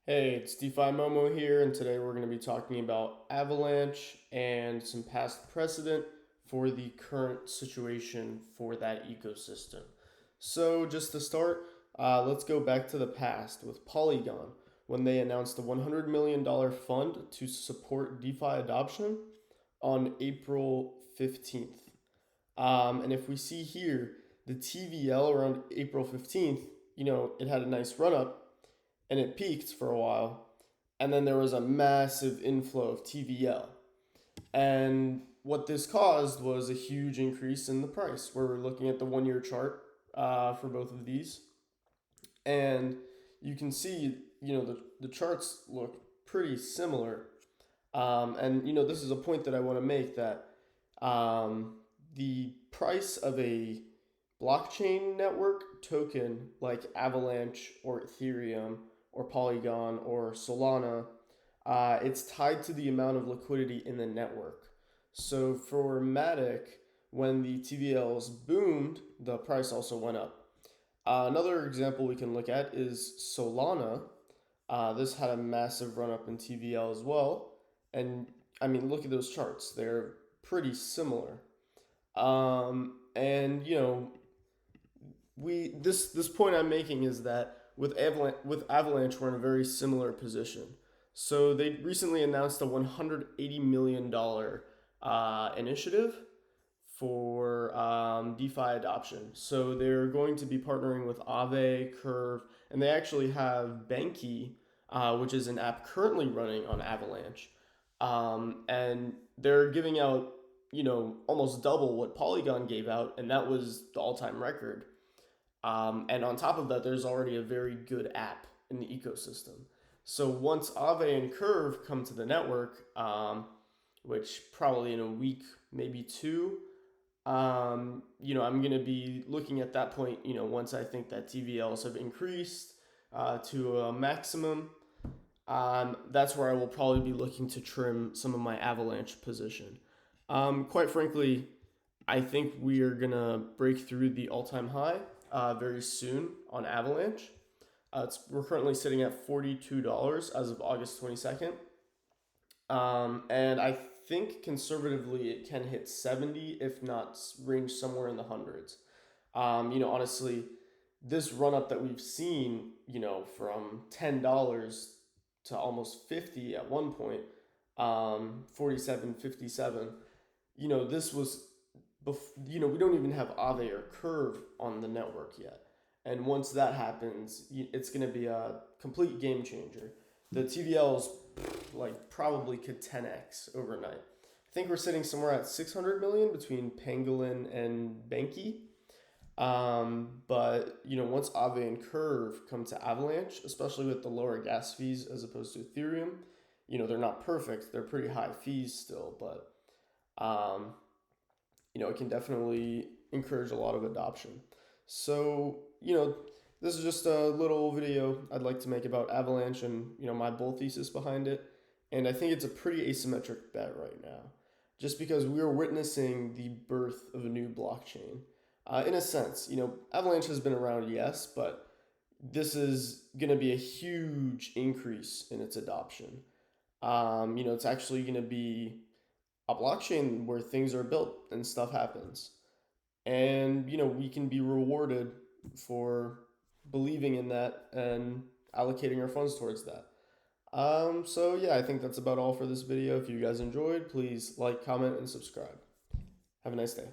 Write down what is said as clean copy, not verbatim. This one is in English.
Hey, it's DeFi Momo here, and today we're going to be talking about Avalanche and some past precedent for the current situation for that ecosystem. So, just to start, let's go back to the past with Polygon when they announced a $100 million fund to support DeFi adoption on April 15th. And if we see here, the TVL around April 15th, it had a nice run up and it peaked for a while, and then there was a massive inflow of TVL. And what this caused was a huge increase in the price. Where we're looking at the 1 year chart for both of these, and you can see, the charts look pretty similar. And this is a point that I want to make that the price of a blockchain network token like Avalanche or Ethereum or Polygon or Solana, it's tied to the amount of liquidity in the network. So for Matic, when the TVLs boomed, the price also went up. Another example we can look at is Solana. This had a massive run up in TVL as well. And I mean, look at those charts, they're pretty similar. And this point I'm making is that with Avalanche we're in a very similar position. So they recently announced a $180 million initiative for DeFi adoption. So they're going to be partnering with Aave, Curve, and they actually have Banky, which is an app currently running on Avalanche, and they're giving out almost double what Polygon gave out, and that was the all-time record. And on top of that, there's already a very good app in the ecosystem. So once Aave and Curve come to the network, which probably in a week, maybe two, I'm going to be looking at that point, once I think that TVLs have increased to a maximum. That's where I will probably be looking to trim some of my Avalanche position. Quite frankly, I think we are going to break through the all-time high very soon on Avalanche. We're currently sitting at $42 as of August 22nd. And I think conservatively it can hit 70, if not range somewhere in the hundreds. Honestly, this run up that we've seen, from $10 to almost 50 at one point, 47, 57, this was we don't even have Aave or Curve on the network yet. And once that happens, it's going to be a complete game changer. The TVLs probably could 10x overnight. I think we're sitting somewhere at 600 million between Pangolin and Banky. But once Aave and Curve come to Avalanche, especially with the lower gas fees as opposed to Ethereum, they're not perfect. They're pretty high fees still, but um, it can definitely encourage a lot of adoption. So, this is just a little video I'd like to make about Avalanche and, my bull thesis behind it. And I think it's a pretty asymmetric bet right now, just because we are witnessing the birth of a new blockchain. In a sense, Avalanche has been around, yes, but this is going to be a huge increase in its adoption. It's actually going to be a blockchain where things are built and stuff happens. And, we can be rewarded for believing in that and allocating our funds towards that. So yeah, I think that's about all for this video. If you guys enjoyed, please like, comment, and subscribe. Have a nice day.